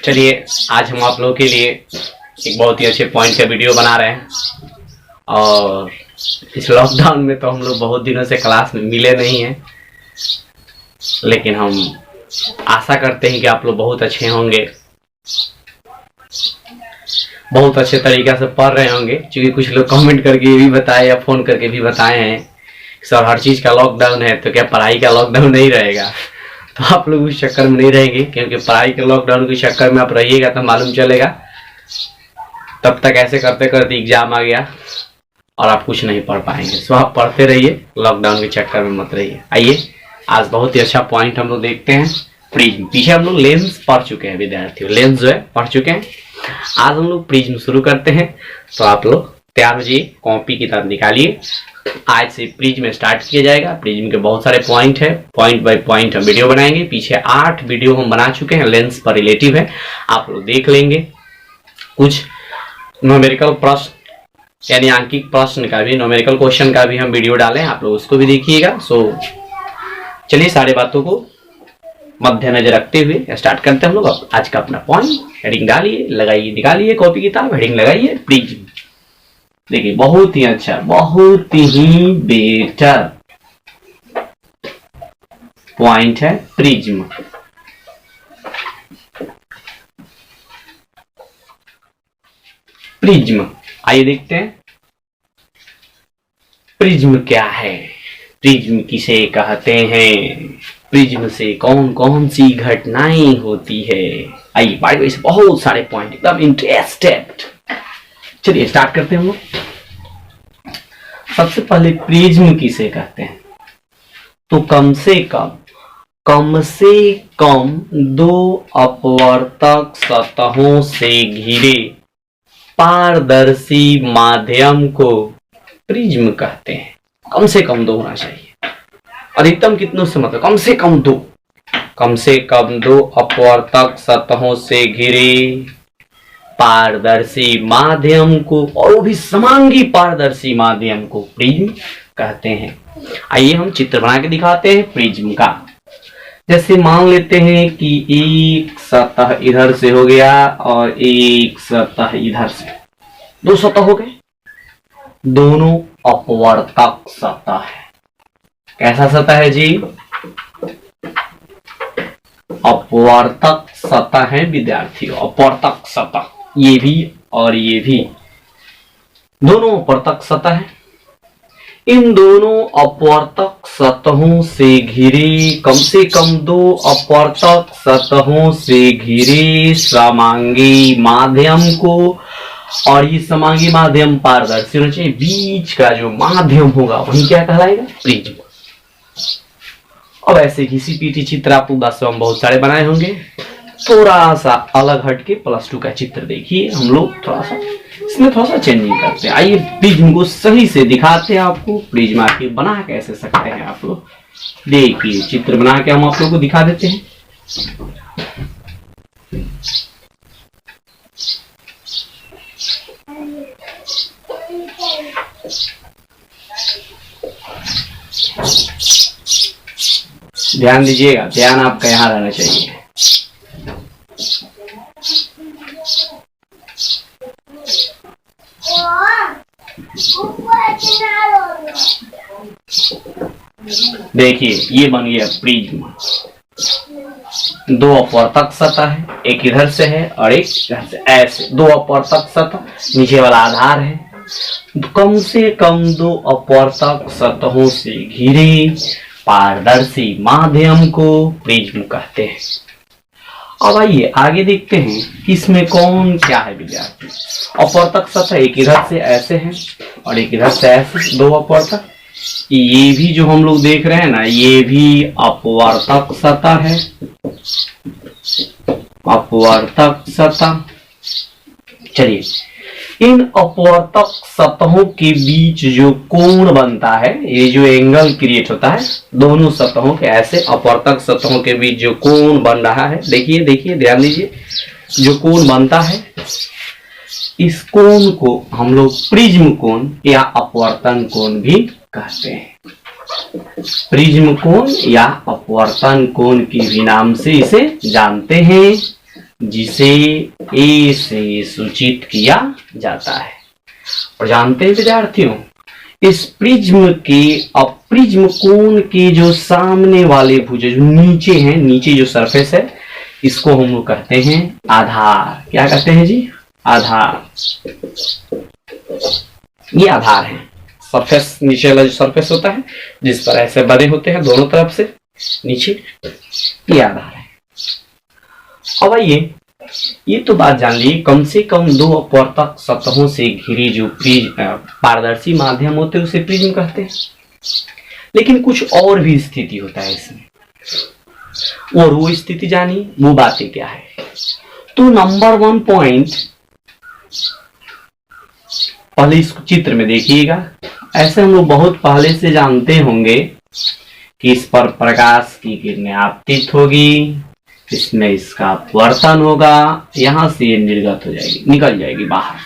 चलिए आज हम आप लोगों के लिए एक बहुत ही अच्छे पॉइंट का वीडियो बना रहे हैं। और इस लॉकडाउन में तो हम लोग बहुत दिनों से क्लास में मिले नहीं हैं, लेकिन हम आशा करते हैं कि आप लोग बहुत अच्छे होंगे, बहुत अच्छे तरीक़े से पढ़ रहे होंगे। क्योंकि कुछ लोग कमेंट करके ये भी बताए या फ़ोन करके भी बताए हैं सर हर चीज़ का लॉकडाउन है तो क्या पढ़ाई का लॉकडाउन नहीं रहेगा। तो आप लोग उस चक्कर में नहीं रहेंगे, क्योंकि पढ़ाई के लॉकडाउन के चक्कर में आप रहिएगा तो मालूम चलेगा तब तक ऐसे करते करते एग्जाम आ गया और आप कुछ नहीं पढ़ पाएंगे। सो आप पढ़ते रहिए, लॉकडाउन के चक्कर में मत रहिए। आइए आज बहुत ही अच्छा पॉइंट हम लोग देखते हैं, प्रिज्म। पीछे हम लोग लेंस पढ़ चुके हैं विद्यार्थियों, लेंस जो है पढ़ चुके हैं। आज हम लोग प्रिज्म शुरू करते हैं, तो आप लोग तैयार हो जाइए, कॉपी किताब निकालिए। आज से प्रिज्म स्टार्ट किया जाएगा। प्रिज्म के बहुत सारे पॉइंट है, पॉइंट बाय पॉइंट हम वीडियो बनाएंगे। पीछे 8 वीडियो हम बना चुके हैं, लेंस पर रिलेटिव है, आप लोग देख लेंगे। कुछ न्यूमेरिकल प्रश्न यानी आंकिक प्रश्न का भी, न्यूमेरिकल क्वेश्चन का भी हम वीडियो डालें, आप लोग उसको भी देखिएगा। सो चलिए सारी बातों को मद्देनजर रखते हुए स्टार्ट करते हैं हम लोग आज का अपना पॉइंट। हेडिंग डालिए, लगाइए, निकालिए कॉपी किताब, हेडिंग लगाइए प्रिज्म। देखिए बहुत ही अच्छा, बहुत ही बेटर पॉइंट है प्रिज्म। प्रिज्म आइए देखते हैं प्रिज्म क्या है, प्रिज्म किसे कहते हैं, प्रिज्म से कौन कौन सी घटनाएं होती है। आइए बाय से बहुत सारे पॉइंट एकदम इंटरेस्टेड। चलिए स्टार्ट करते हैं हम लोग। सबसे पहले प्रिज्म किसे कहते हैं, तो कम से कम 2 अपवर्तक सतहों से घिरे पारदर्शी माध्यम को प्रिज्म कहते हैं। कम से कम 2 होना चाहिए, अधिकतम कितनों से मतलब कम से कम 2, कम से कम 2 अपवर्तक सतहों से घिरे पारदर्शी माध्यम को, और वो भी समांगी पारदर्शी माध्यम को प्रिज्म कहते हैं। आइए हम चित्र बना के दिखाते हैं प्रिज्म का। जैसे मान लेते हैं कि एक सतह इधर से हो गया और एक सतह इधर से, 2 सतह हो गए, दोनों अपवर्तक सतह है। कैसा सतह है जी, अपवर्तक सतह है विद्यार्थियों, अपवर्तक सतह, ये भी और ये भी दोनों अपवर्तक सतह है। इन दोनों अपवर्तक सतहों से घिरे कम से कम 2 अपवर्तक सतहों से घिरे समांगी माध्यम को, और ये समांगी माध्यम पारदर्शी होना चाहिए, बीच का जो माध्यम होगा वही क्या कहलाएगा, प्रिज्म। अब ऐसे घिसी पीटी चित्र आप वास्तव में बहुत सारे बनाए होंगे, थोड़ा सा अलग हटके +2 का चित्र देखिए। हम लोग थोड़ा सा इसमें थोड़ा सा चेंजिंग करते हैं। आइए प्रिज्म को सही से दिखाते हैं आपको, प्रिज्म आके बना कैसे सकते हैं आप लोग। देखिए चित्र बना के हम आप लोग को दिखा देते हैं। ध्यान दीजिएगा, ध्यान आपका यहाँ रहना चाहिए। देखिए ये बन गया प्रिज्म। 2 अपवर्तक सतह है, एक इधर से है और एक इधर से, ऐसे 2 अपवर्तक सतह, नीचे वाला आधार है। कम से कम 2 अपवर्तक सतहों से घिरे पारदर्शी माध्यम को प्रिज्म कहते हैं। अब आइए आगे देखते हैं कि इसमें कौन क्या है विद्यार्थी। अपवर्तक सतह एक इधर से ऐसे है और एक इधर से ऐसे, 2 अपवर्तक। ये भी जो हम लोग देख रहे हैं ना, ये भी अपवर्तक सतह है, अपवर्तक सतह। चलिए इन अपवर्तक सतहों के बीच जो कोण बनता है, ये जो एंगल क्रिएट होता है दोनों सतहों के, ऐसे अपवर्तक सतहों के बीच जो कोण बन रहा है, देखिए देखिए ध्यान दीजिए, जो कोण बनता है इस कोण को हम लोग प्रिज्म कोण या अपवर्तन कोण भी कहते हैं। प्रिज्म कोण या अपवर्तन कोण के भी नाम से इसे जानते हैं। जिसे ए से सूचित किया जाता है। और जानते हैं विद्यार्थियों, इस प्रिज्म के अप्रिज्म कोण के जो सामने वाले भुज जो नीचे हैं, नीचे जो सरफेस है, इसको हम लोग कहते हैं आधार। क्या कहते हैं जी? आधार। ये आधार है। सरफेस, नीचे वाला जो सरफेस होता है जिस पर ऐसे बने होते हैं दोनों तरफ से नीचे, ये आधार है। अब आइए, ये तो बात जान ली, कम से कम दो अपवर्तक सतहों से घिरी जो पारदर्शी माध्यम होते हैं उसे प्रिज्म कहते हैं। लेकिन कुछ और भी स्थिति होता है इसमें, और वो स्थिति जानिए, वो बातें क्या है। तो नंबर 1 पॉइंट, पहले इस चित्र में देखिएगा। ऐसे हम लोग बहुत पहले से जानते होंगे कि इस पर प्रकाश की किरणें आपतित होगी, इसमें इसका अपवर्तन होगा, यहां से ये निर्गत हो जाएगी, निकल जाएगी बाहर।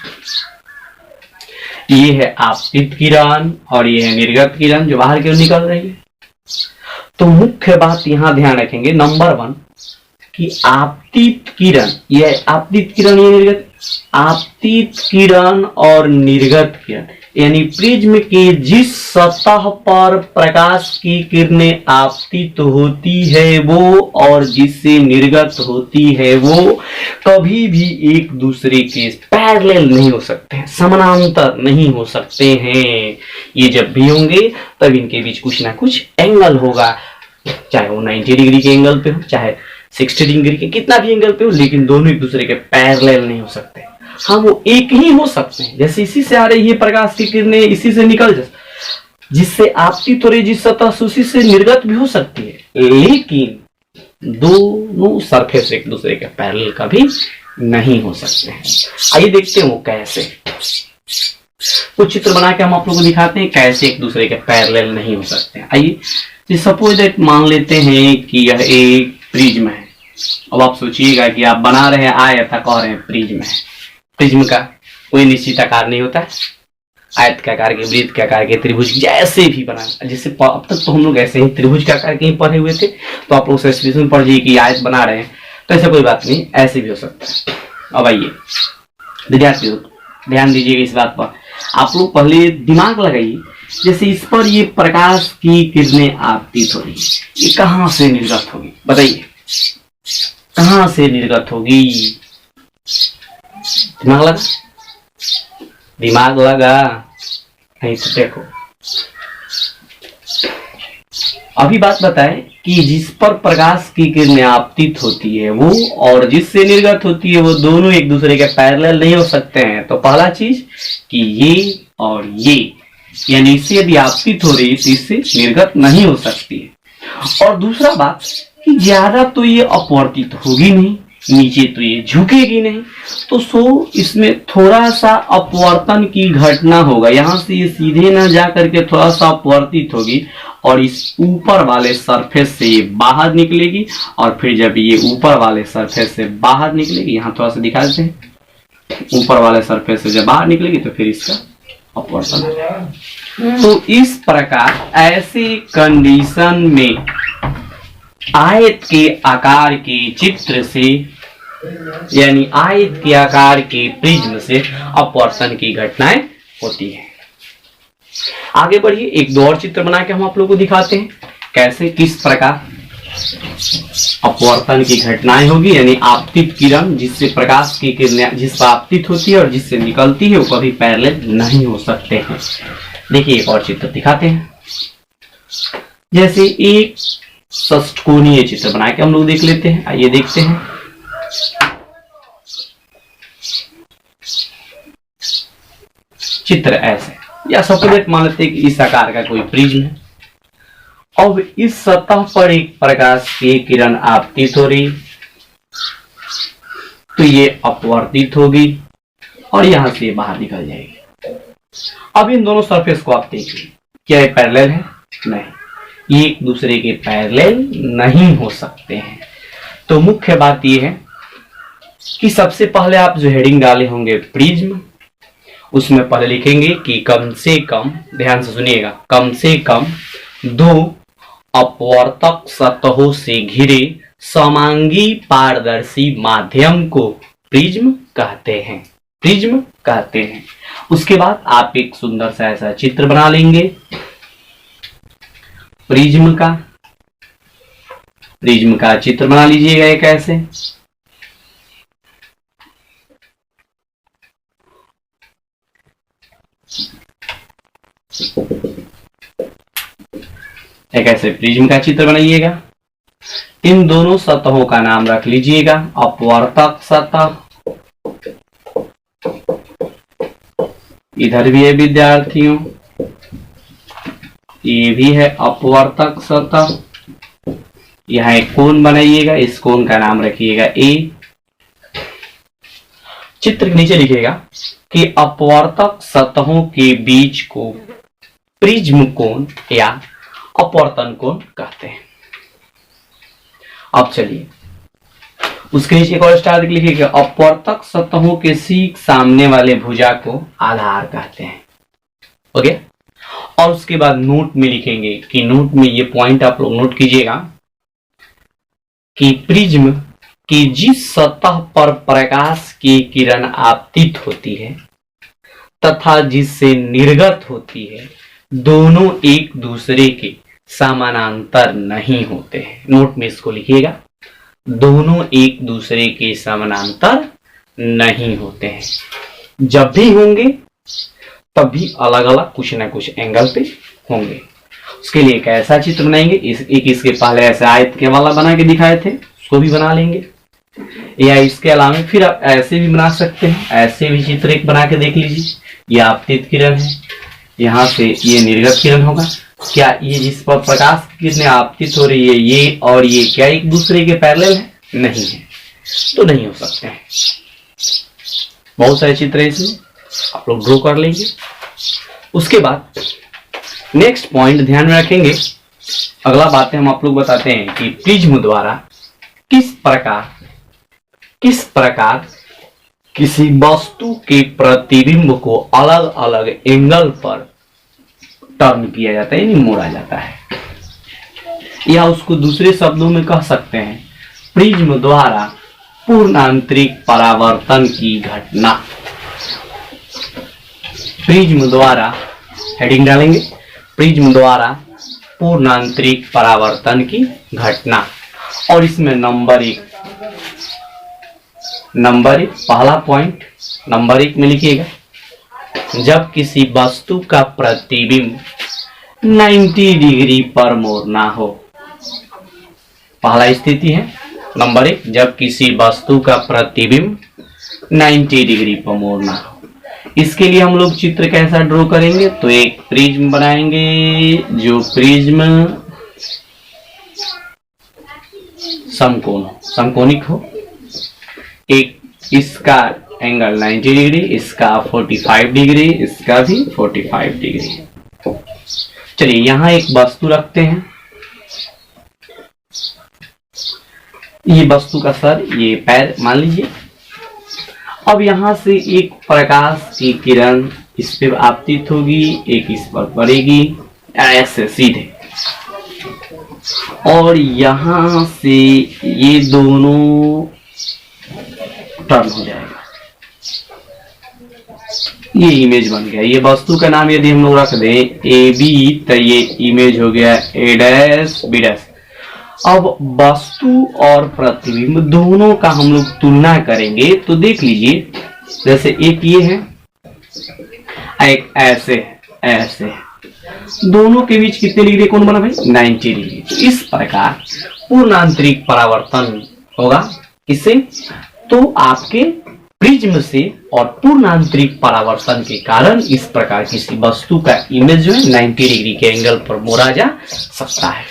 ये है आपतित किरण और ये है निर्गत किरण जो बाहर की ओर निकल रही है। तो मुख्य बात यहां ध्यान रखेंगे, नंबर 1 कि आपतित किरण, ये आपतित किरण, ये निर्गत, आपतित किरण और निर्गत किरण, यानी प्रिज्म के जिस सतह पर प्रकाश की किरणें आपतित होती है वो और जिससे निर्गत होती है वो कभी भी एक दूसरे के पैरेलल नहीं हो सकते हैं, समानांतर नहीं हो सकते हैं। ये जब भी होंगे तब इनके बीच कुछ ना कुछ एंगल होगा, चाहे वो 90 डिग्री के एंगल पे हो, चाहे 60 डिग्री के, कितना भी एंगल पे हो, लेकिन दोनों एक दूसरे के पैरेलल नहीं हो सकते। हाँ, वो एक ही हो सकते हैं, जैसे इसी से आ रही है प्रकाश की किरणें, इसी से निकल जा, जिससे आपतित हो रही जिस सतह से उसी से निर्गत भी हो सकती है, लेकिन दोनों सरफेस एक दूसरे के पैरेलल कभी नहीं हो सकते हैं। आइए देखते हैं वो कैसे। कुछ चित्र बना के हम आप लोगों को दिखाते हैं कैसे एक दूसरे के पैरेलल नहीं हो सकते हैं। आइए, सपोज दैट मान लेते हैं कि यह एक प्रिज्म है। अब आप सोचिएगा कि आप बना रहे हैं आयत, कह रहे हैं प्रिज्म है। प्रिज्म का कोई निश्चित आकार नहीं होता है, आयत के आकार के, वृत्त के आकार के, त्रिभुज जैसे भी बना, जैसे अब तक तो हम लोग ऐसे ही त्रिभुज के आकार के ही पढ़े हुए थे, तो आप लोग से एक्सप्रेशन पढ़ जाइए कि आयत बना रहे हैं, तो ऐसा कोई बात नहीं, ऐसे भी हो सकता है। अब आइए विद्यार्थियों, ध्यान दीजिएगा इस बात पर, आप लोग पहले दिमाग लगाइए, जैसे इस पर ये प्रकाश की किरणें आपतित हो रही है, ये कहां से निर्गत होगी? बताइए कहां से निर्गत होगी? दिमाग लगा, दिमाग लगा नहीं तो देखो। अभी बात बताएं कि जिस पर प्रकाश की किरणें आपतित होती है वो और जिससे निर्गत होती है वो दोनों एक दूसरे के पैरेलल नहीं हो सकते हैं। तो पहला चीज कि ये और ये, यानी इससे यदि आपतित हो रही है तो इससे निर्गत नहीं हो सकती है। और दूसरा बात कि ज्यादा तो ये अपवर्तित होगी नहीं, नीचे तो ये झुकेगी नहीं, तो सो इसमें थोड़ा सा अपवर्तन की घटना होगा, यहाँ से ये सीधे ना जा करके थोड़ा सा अपवर्तित होगी और इस ऊपर वाले सरफेस से ये बाहर निकलेगी, और फिर जब ये ऊपर वाले सरफेस से बाहर निकलेगी, यहाँ थोड़ा सा दिखा देते हैं, ऊपर वाले सरफेस से जब बाहर निकलेगी तो फिर इसका अपवर्तन हो जाएगा। तो इस प्रकार ऐसे कंडीशन में आयत के आकार के चित्र से, यानी आयत के आकार के प्रिज्म से अपवर्तन की घटनाएं होती है। आगे बढ़िए, एक दो और चित्र बना के हम आप लोगों को दिखाते हैं कैसे, किस प्रकार अपवर्तन की घटनाएं होगी, यानी आपतित किरण जिससे प्रकाश की किरणें जिस पर आपतित होती है और जिससे निकलती है वो कभी पैरेलल नहीं हो सकते हैं। देखिए एक और चित्र दिखाते हैं, जैसे एक षष्ठकोणीय चित्र बना के हम लोग देख लेते हैं। आइए देखते हैं। चित्र ऐसे, या सपोज मान लेते हैं कि इस आकार का कोई प्रिज्म है। अब इस सतह पर एक प्रकाश की किरण आपतित हो रही, तो ये अपवर्तित होगी और यहां से बाहर निकल जाएगी। अब इन दोनों सरफेस को आप देखिए, क्या ये पैरेलल है? नहीं, ये एक दूसरे के पैरेलल नहीं हो सकते हैं। तो मुख्य बात यह है कि सबसे पहले आप जो हेडिंग डाले होंगे प्रिज्म, उसमें पहले लिखेंगे कि कम से कम, ध्यान से सुनिएगा, कम से कम दो अपवर्तक सतहों से घिरे समांगी पारदर्शी माध्यम को प्रिज्म कहते हैं, प्रिज्म कहते हैं। उसके बाद आप एक सुंदर सा ऐसा चित्र बना लेंगे प्रिज्म का, प्रिज्म का चित्र बना लीजिएगा एक ऐसे। एक ऐसे प्रिज्म का चित्र बनाइएगा। इन दोनों सतहों का नाम रख लीजिएगा अपवर्तक सतह, इधर भी है विद्यार्थियों, ये भी है अपवर्तक सतह। यहाँ एक कोण बनाइएगा, इस कोण का नाम रखिएगा ए। चित्र के नीचे लिखिएगा कि अपवर्तक सतहों के बीच को प्रिज्म कोण या अपवर्तन कोण कहते हैं। अब चलिए उसके नीचे एक और स्टार लिखिएगा अपवर्तक सतहों के ठीक सामने वाले भुजा को आधार कहते हैं। ओके, और उसके बाद नोट में लिखेंगे कि नोट में ये पॉइंट आप लोग नोट कीजिएगा कि प्रिज्म की जिस सतह पर प्रकाश की किरण आपतित होती है तथा जिससे निर्गत होती है, दोनों एक दूसरे के समानांतर नहीं होते हैं। नोट में इसको लिखिएगा, दोनों एक दूसरे के समानांतर नहीं होते हैं। जब भी होंगे तब भी अलग अलग कुछ ना कुछ एंगल पे होंगे। उसके लिए एक ऐसा चित्र बनाएंगे, एक इसके पहले ऐसे आयत के वाला बना के दिखाए थे, उसको भी बना लेंगे। या इसके अलावा फिर आप ऐसे भी बना सकते हैं, ऐसे भी चित्र एक बना के देख लीजिए। ये आपतित किरण है, यहाँ से ये निर्गत किरण होगा। क्या ये जिस पर प्रकाश की किरणें आपतित हो रही है, ये और ये क्या एक दूसरे के पैरेलल है? नहीं है, तो नहीं हो सकते हैं। बहुत सारे चित्र हैं इसमें, आप लोग ड्रॉ कर लेंगे। उसके बाद नेक्स्ट पॉइंट ध्यान में रखेंगे, अगला बातें हम आप लोग बताते हैं कि प्रिज्म द्वारा किस प्रकार किसी वस्तु के प्रतिबिंब को अलग अलग एंगल पर टर्न किया जाता है, यानी मोड़ा जाता है। या उसको दूसरे शब्दों में कह सकते हैं प्रिज्म द्वारा पूर्णांतरिक परावर्तन की घटना। प्रिज्म द्वारा, हेडिंग डालेंगे, प्रिज्म द्वारा पूर्णांतरिक परावर्तन की घटना। और इसमें नंबर एक पहला पॉइंट नंबर 1 में लिखिएगा, जब किसी वस्तु का प्रतिबिंब 90 डिग्री पर मोड़ना हो। पहला स्थिति है नंबर 1, जब किसी वस्तु का प्रतिबिंब 90 डिग्री पर मोड़ना हो। इसके लिए हम लोग चित्र कैसा ड्रॉ करेंगे, तो एक प्रिज्म बनाएंगे, जो प्रिज्म समकोणिक हो। एक इसका एंगल 90 डिग्री, इसका 45 डिग्री, इसका भी 45 डिग्री। चलिए यहाँ एक वस्तु रखते हैं, ये वस्तु का सर, ये पैर मान लीजिए। अब यहां से एक प्रकाश की किरण इस पे आपतित होगी, एक इस पर पड़ेगी ऐसे सीधे, और यहां से ये दोनों टर्न हो जाएगा। ये इमेज बन गया। ये वस्तु का नाम यदि हम लोग रख दें ए बी, तो ये इमेज हो गया ए डैश बी डैश। अब वस्तु और प्रतिबिंब दोनों का हम लोग तुलना करेंगे, तो देख लीजिए, जैसे एक ये है, एक ऐसे ऐसे, दोनों के बीच कितने डिग्री कोण बना भाई? 90 डिग्री। तो इस प्रकार पूर्णांतरिक परावर्तन होगा। किससे? तो आपके प्रिज्म से, और पूर्णांतरिक परावर्तन के कारण इस प्रकार किसी वस्तु का इमेज जो है 90 डिग्री के एंगल पर मोड़ा जा सकता है।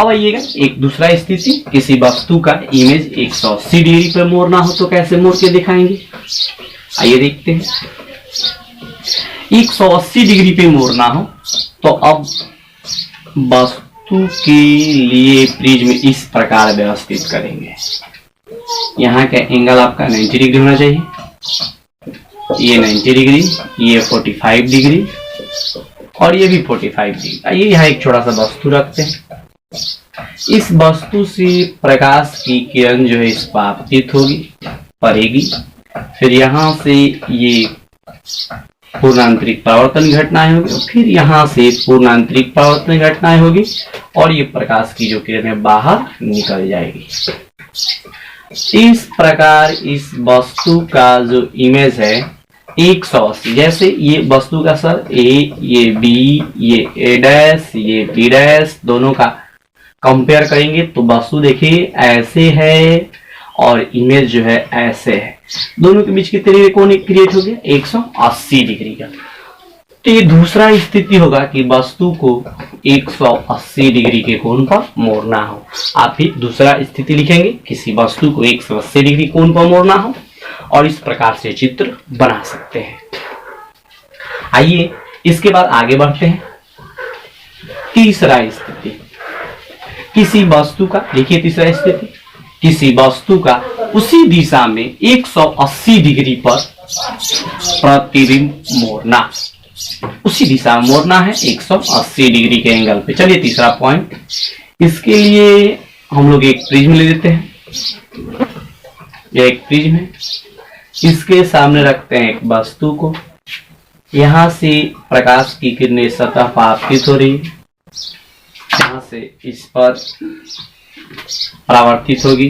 अब आइएगा एक दूसरा स्थिति, किसी वस्तु का इमेज 180 डिग्री पर मोड़ना हो, तो कैसे मोड़ के दिखाएंगे? आइए देखते हैं। 180 डिग्री पे मोड़ना हो, तो अब वस्तु के लिए प्रिज्म इस प्रकार व्यवस्थित करेंगे। यहाँ का एंगल आपका 90 डिग्री होना चाहिए, ये 90 डिग्री, ये 45 डिग्री, और ये भी 45 डिग्री। आइए यहाँ एक छोटा सा वस्तु रखते हैं, इस वस्तु से प्रकाश की किरण जो है इस पर आपतित होगी, पड़ेगी, फिर यहाँ से ये पूर्णांतरिक परावर्तन घटनाएं होगी, फिर यहाँ से पूर्णांतरिक परावर्तन घटनाएं होगी और ये प्रकाश की जो किरण है बाहर निकल जाएगी। इस प्रकार इस वस्तु का जो इमेज है 180, जैसे ये वस्तु का सर ए, ये बी, ये ए डैश, ये बी डैश, दोनों का कंपेयर करेंगे तो वस्तु देखिए ऐसे है और इमेज जो है ऐसे है, दोनों के बीच कितने कोण क्रिएट हो गया 180 डिग्री का। तो ये दूसरा स्थिति होगा कि वस्तु को 180 डिग्री के कोण पर मोड़ना हो। आप भी दूसरा स्थिति लिखेंगे, किसी वस्तु को 180 डिग्री कोण पर मोड़ना हो और इस प्रकार से चित्र बना सकते हैं। आइए इसके बाद आगे बढ़ते हैं। तीसरा स्थिति, किसी वस्तु का, देखिए तीसरा स्थिति, किसी वस्तु का उसी दिशा में 180 डिग्री पर प्रतिबिंब मोड़ना, उसी दिशा में मोड़ना है 180 डिग्री के एंगल पे। चलिए तीसरा पॉइंट, इसके लिए हम लोग एक प्रिज्म ले लेते हैं। यह एक प्रिज्म है, इसके सामने रखते हैं एक वस्तु को, यहां से प्रकाश की किरणें सतह पर आपतित हो रही है, यहां से इस पर परावर्तित होगी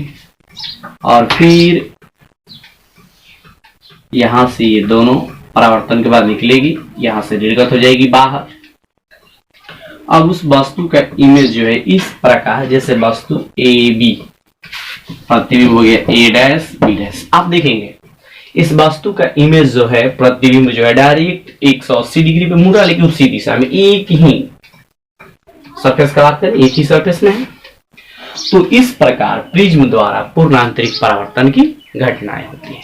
और फिर यहां से ये दोनों परावर्तन के बाद निकलेगी, यहां से निर्गत हो जाएगी बाहर। अब उस वस्तु का इमेज जो है इस प्रकार, जैसे वस्तु ए बी, प्रतिबिंब हो गया ए डैश बी डैश। आप देखेंगे इस वस्तु का इमेज जो है प्रतिबिंब जो है डायरेक्ट 180 डिग्री पे मुड़ा, लेकिन उसी दिशा में एक ही सरफेस का बात करें, एक ही सरफेस में है। तो इस प्रकार प्रिज्म द्वारा पूर्णांतरिक परावर्तन की घटनाएं होती है।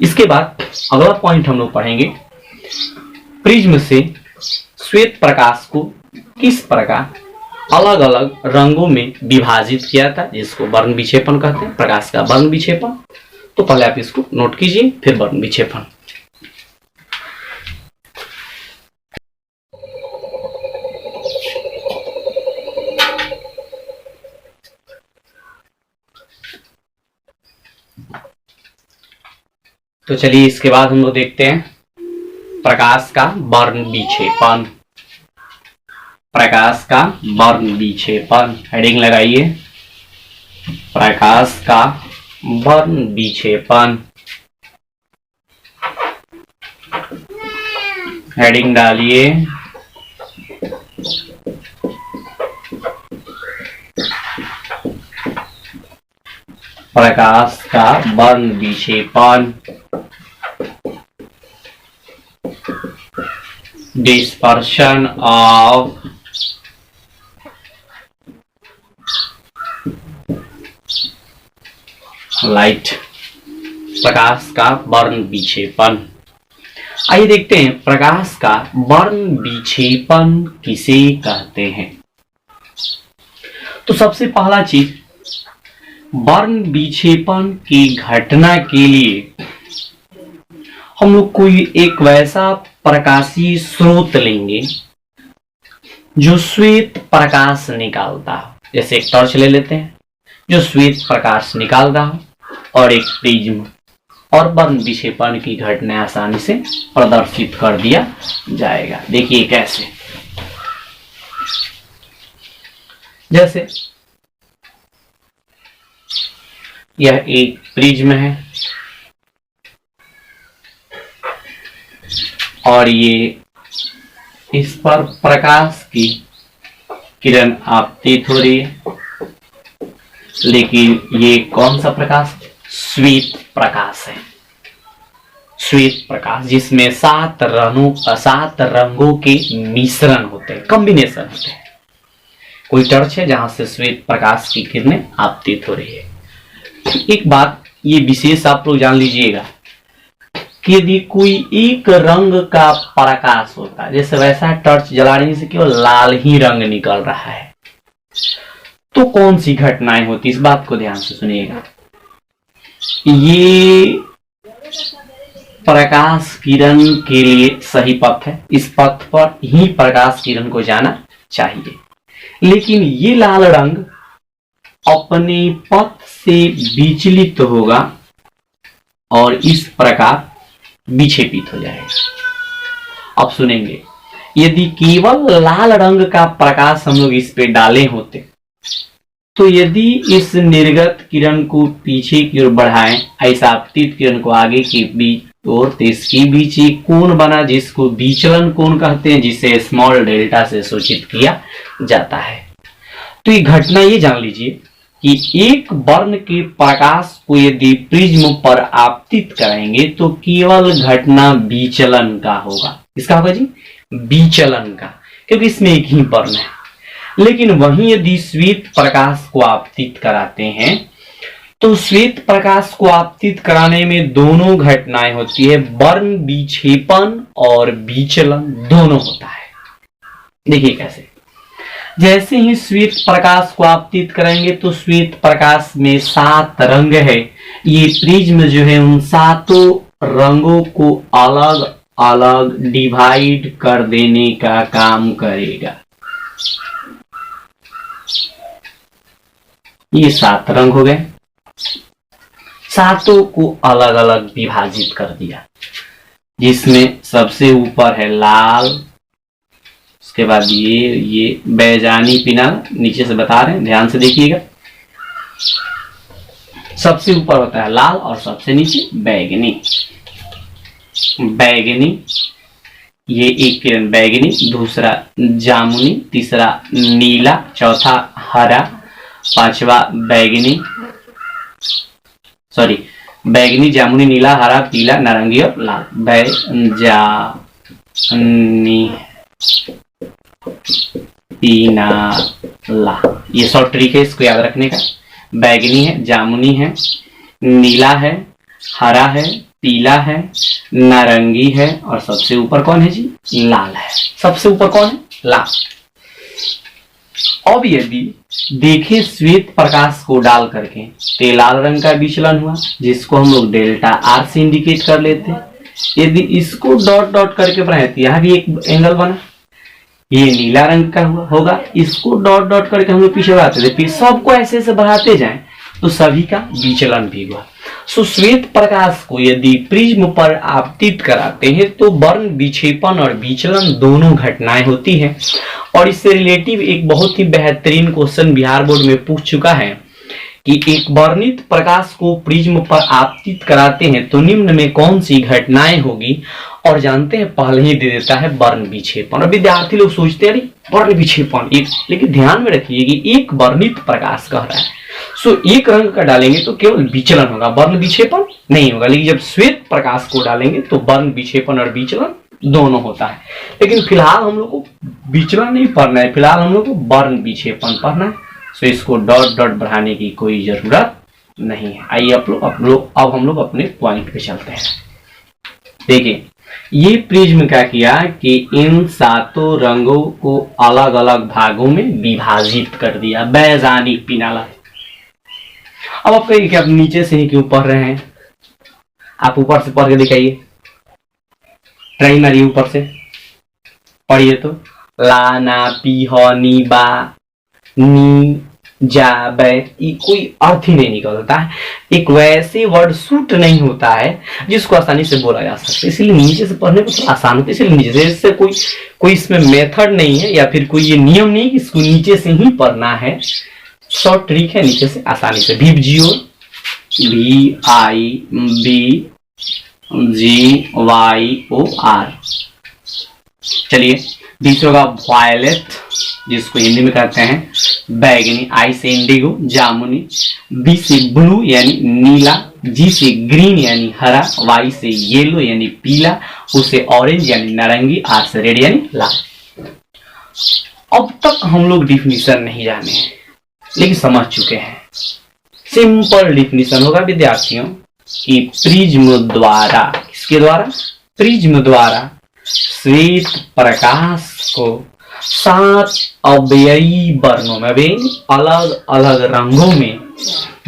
इसके बाद अगला पॉइंट हम लोग पढ़ेंगे, प्रिज्म से श्वेत प्रकाश को किस प्रकार अलग अलग रंगों में विभाजित किया था, जिसको वर्ण विक्षेपण कहते हैं, प्रकाश का वर्ण विक्षेपण। तो पहले आप इसको नोट कीजिए, फिर वर्ण विक्षेपण। तो चलिए इसके बाद हम लोग देखते हैं प्रकाश का वर्ण विक्षेपण। प्रकाश का वर्ण विक्षेपण, हेडिंग लगाइए, प्रकाश का वर्ण विक्षेपण, हेडिंग डालिए। प्रकाश का वर्ण विक्षेपण, dispersion of लाइट, प्रकाश का वर्ण विक्षेपण। आइए देखते हैं प्रकाश का वर्ण विक्षेपण किसे कहते हैं। तो सबसे पहला चीज, वर्ण विक्षेपण की घटना के लिए हम लोग कोई एक वैसा प्रकाशीय स्रोत लेंगे जो श्वेत प्रकाश निकालता हो। जैसे एक टॉर्च ले लेते हैं जो श्वेत प्रकाश निकालता हो, और एक प्रिज्म, और वर्ण विक्षेपण की घटना आसानी से प्रदर्शित कर दिया जाएगा। देखिए कैसे, जैसे यह एक प्रिज्म है और ये इस पर प्रकाश की किरण आपतित हो रही है, लेकिन ये कौन सा प्रकाश, श्वेत प्रकाश है। श्वेत प्रकाश जिसमें 7 रंगों के मिश्रण होते हैं, कॉम्बिनेशन होते हैं। कोई टॉर्च है जहां से श्वेत प्रकाश की किरणें आपतित हो रही है। एक बात ये विशेष आप लोग जान लीजिएगा कि यदि कोई एक रंग का प्रकाश होता है, जैसे वैसा टॉर्च जलाने से केवल लाल ही रंग निकल रहा है, तो कौन सी घटनाएं होती, इस बात को ध्यान से सुनिएगा। ये प्रकाश किरण के लिए सही पथ है, इस पथ पर ही प्रकाश किरण को जाना चाहिए। लेकिन ये लाल रंग अपने पथ से विचलित होगा और इस प्रकार विक्षेपित हो जाएगा। अब सुनेंगे, यदि केवल लाल रंग का प्रकाश हम लोग इस पे डाले होते तो यदि इस निर्गत किरण को पीछे की ओर बढ़ाएं, ऐसा आपतित किरण को आगे की बीच और तो इसके बीच एक कोण बना जिसको विचलन कोण कहते हैं, जिसे स्मॉल डेल्टा से सूचित किया जाता है। तो ये घटना ये जान लीजिए कि एक वर्ण के प्रकाश को यदि प्रिज्म पर आपतित कराएंगे तो केवल घटना विचलन का होगा। किसका होगा जी? विचलन का, क्योंकि इसमें एक ही वर्ण है। लेकिन वहीं यदि श्वेत प्रकाश को आपतित कराते हैं तो श्वेत प्रकाश को आपतित कराने में दोनों घटनाएं होती है, वर्ण विक्षेपण और विचलन दोनों होता है। देखिए कैसे, जैसे ही श्वेत प्रकाश को आपतित करेंगे तो श्वेत प्रकाश में 7 रंग है। ये प्रिज्म जो है उन 7 रंगों को अलग अलग डिवाइड कर देने का काम करेगा। ये 7 रंग हो गए, 7 को अलग अलग विभाजित कर दिया, जिसमें सबसे ऊपर है लाल, उसके बाद ये बैजानी पीला, नीचे से बता रहे हैं, ध्यान से देखिएगा। सबसे ऊपर होता है लाल और सबसे नीचे बैगनी। बैगनी, ये एक किरण बैगनी, दूसरा जामुनी, तीसरा नीला, चौथा हरा, पांचवा बैगनी, सॉरी बैगनी, जामुनी, नीला, हरा, पीला, नारंगी और लाल। बैजानी पीना ला, ये शॉर्ट ट्रिक है, इसको याद रखने का। बैगनी है, जामुनी है, नीला है, हरा है, पीला है, नारंगी है और सबसे ऊपर कौन है जी? लाल है। सबसे ऊपर कौन है? लाल। अब यदि देखें श्वेत प्रकाश को डाल करके तो लाल रंग का विचलन हुआ, जिसको हम लोग डेल्टा आर से इंडिकेट कर लेते हैं। यदि इसको डॉट डॉट करके बनाए तो यहाँ भी एक एंगल बना, ये नीला रंग का होगा, इसको डॉट डॉट करके हम लोग पीछे बढ़ाते थे, फिर सबको ऐसे से बढ़ाते जाएं तो सभी का विचलन भी हुआ। सो श्वेत प्रकाश को यदि प्रिज्म पर आपतित कराते हैं तो वर्ण विक्षेपण और विचलन दोनों घटनाएं होती हैं। और इससे रिलेटिव एक बहुत ही बेहतरीन क्वेश्चन बिहार बोर्ड में पूछ चुका है कि एक वर्णित प्रकाश को प्रिज्म पर आपतित कराते हैं तो निम्न में कौन सी घटनाएं होगी, और जानते हैं पहले ही दे देता है वर्ण विक्षेपण। और विद्यार्थी लोग सोचते हैं वर्ण विक्षेपण, लेकिन ध्यान में रखिए कि एक वर्णित प्रकाश कह रहा है, सो एक रंग का डालेंगे तो केवल विचलन होगा, वर्ण विक्षेपण नहीं होगा। लेकिन जब श्वेत प्रकाश को डालेंगे तो वर्ण विक्षेपण और विचलन दोनों होता है। लेकिन फिलहाल हम लोग को विचलन नहीं पढ़ना है, फिलहाल हम लोग को वर्ण विक्षेपण पढ़ना है। सो इसको डॉट डॉट बढ़ाने की कोई जरूरत नहीं है। आइए अब हम लोग अपने पॉइंट पे चलते हैं। देखिए, ये प्रिज्म क्या किया कि इन 7 रंगों को अलग अलग भागों में विभाजित कर दिया, बैजानी पीनाला। अब आप कहिए कि आप नीचे से ही क्यों पढ़ रहे हैं, आप ऊपर से पढ़ के दिखाइए, ट्राई मारिए, ऊपर से पढ़िए तो ला ना पी हो नी बा नी जा बै, कोई अर्थ ही नहीं निकलता है। एक वैसे वर्ड सूट नहीं होता है जिसको आसानी से बोला जा सकता है, इसलिए नीचे से पढ़ने को थोड़ा आसान होता है। इसलिए नीचे से, इससे कोई इसमें मेथड नहीं है या फिर कोई ये नियम नहीं कि इसको नीचे से ही पढ़ना है। शॉर्ट ट्रिक है, नीचे से आसानी से VIBGYOR VIBGYOR। चलिए, दूसरा होगा वायलेट, जिसको हिंदी में कहते हैं बैगनी, I से इंडिगो जामुनी, B से ब्लू यानी नीला, G से ग्रीन यानी हरा, Y से येलो यानी पीला, O से ऑरेंज यानी नारंगी, R से रेड यानी लाल। अब तक हम लोग डिफिनीशन नहीं जाने हैं लेकिन समझ चुके हैं। सिंपल डिफिनीशन होगा विद्यार्थियों कि प्रिज्म द्वारा, किसके द्वारा? प्रिज्म द्वारा श्वेत प्रकाश को 7 अवयवी वर्णों में, अलग अलग रंगों में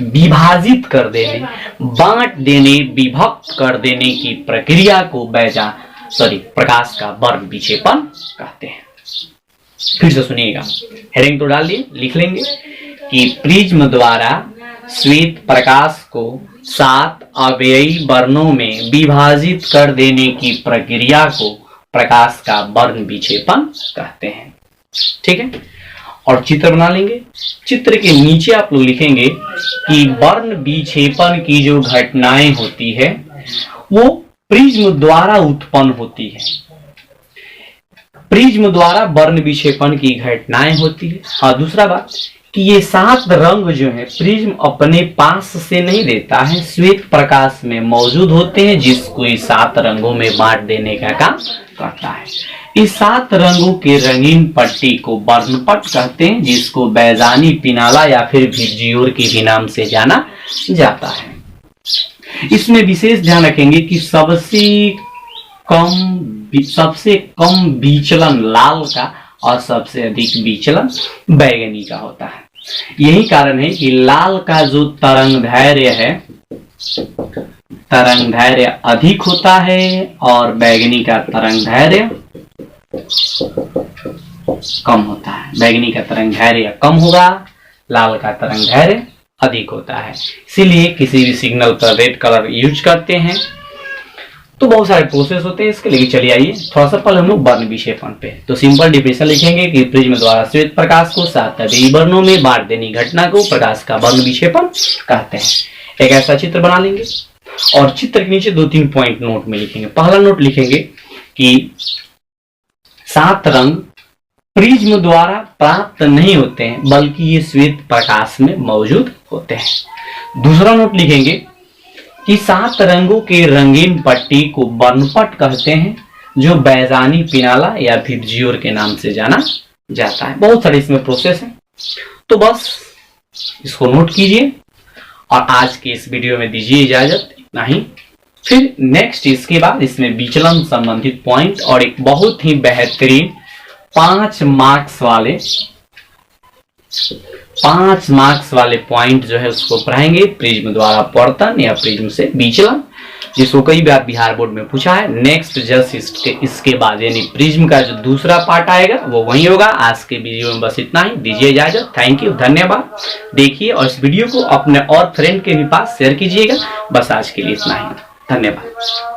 विभाजित कर देने, बांट देने, विभक्त कर देने की प्रक्रिया को प्रकाश का वर्ण विक्षेपण कहते हैं। फिर से सुनिएगा, हेडिंग तो डाल दिए, लिख लेंगे कि प्रिज्म द्वारा श्वेत प्रकाश को 7 अव्ययी वर्णों में विभाजित कर देने की प्रक्रिया को प्रकाश का वर्ण विक्षेपण कहते हैं। ठीक है, और चित्र बना लेंगे। चित्र के नीचे आप लोग लिखेंगे कि वर्ण विक्षेपण की जो घटनाएं होती है वो प्रिज्म द्वारा उत्पन्न होती है। प्रिज्म द्वारा वर्ण विक्षेपण की घटनाएं होती है। और दूसरा बात कि ये 7 रंग जो है प्रिज्म अपने पास से नहीं देता है, श्वेत प्रकाश में मौजूद होते हैं, जिसको इस 7 रंगों में बांट देने का काम करता है। इस 7 रंगों के रंगीन पट्टी को वर्णपट कहते हैं, जिसको बैजानी, पिनाला या फिर विबजियोर के भी नाम से जाना जाता है। इसमें विशेष ध्यान रखेंगे कि सबसे कम विचलन लाल का और सबसे अधिक विचलन बैगनी का होता है। यही कारण है कि लाल का जो तरंग धैर्य अधिक होता है और बैगनी का तरंग धैर्य कम होता है। बैगनी का तरंग धैर्य कम होगा, लाल का तरंग धैर्य अधिक होता है। इसीलिए किसी भी सिग्नल पर रेड कलर यूज करते हैं। तो बहुत सारे प्रोसेस होते हैं इसके लिए। चलिए आइए थोड़ा सा पहले हम लोग वर्ण विक्षेपण पे। तो सिंपल डिफिनेशन लिखेंगे कि प्रिज्म द्वारा श्वेत प्रकाश को 7 अव्ययी वर्णों में बांट देने घटना को प्रकाश का वर्ण विक्षेपण कहते हैं। एक ऐसा चित्र बना लेंगे और चित्र के नीचे 2-3 पॉइंट नोट में लिखेंगे। पहला नोट लिखेंगे कि 7 रंग प्रिज्म द्वारा प्राप्त नहीं होते हैं, बल्कि ये श्वेत प्रकाश में मौजूद होते हैं। दूसरा नोट लिखेंगे कि 7 रंगों के रंगीन पट्टी को वर्णपट कहते हैं, जो बैजानी, पिनाला या विबजियोर के नाम से जाना जाता है। बहुत सारे इसमें प्रोसेस है, तो बस इसको नोट कीजिए और आज के इस वीडियो में दीजिए इजाजत। इतना ही। फिर नेक्स्ट इसके बाद इसमें विचलन संबंधित पॉइंट और एक बहुत ही बेहतरीन 5 मार्क्स वाले पॉइंट जो है उसको पढ़ाएंगे। प्रिज्म द्वारा अपवर्तन या प्रिज्म से विचलन, जिसको कई बार बिहार बोर्ड में पूछा है। नेक्स्ट जस्ट इसके बाद यानी प्रिज्म का जो दूसरा पार्ट आएगा वो वही होगा। आज के वीडियो में बस इतना ही। दीजिए इजाजत। थैंक यू, धन्यवाद। देखिए और इस वीडियो को अपने और फ्रेंड के भी पास शेयर कीजिएगा। बस आज के लिए इतना ही, धन्यवाद।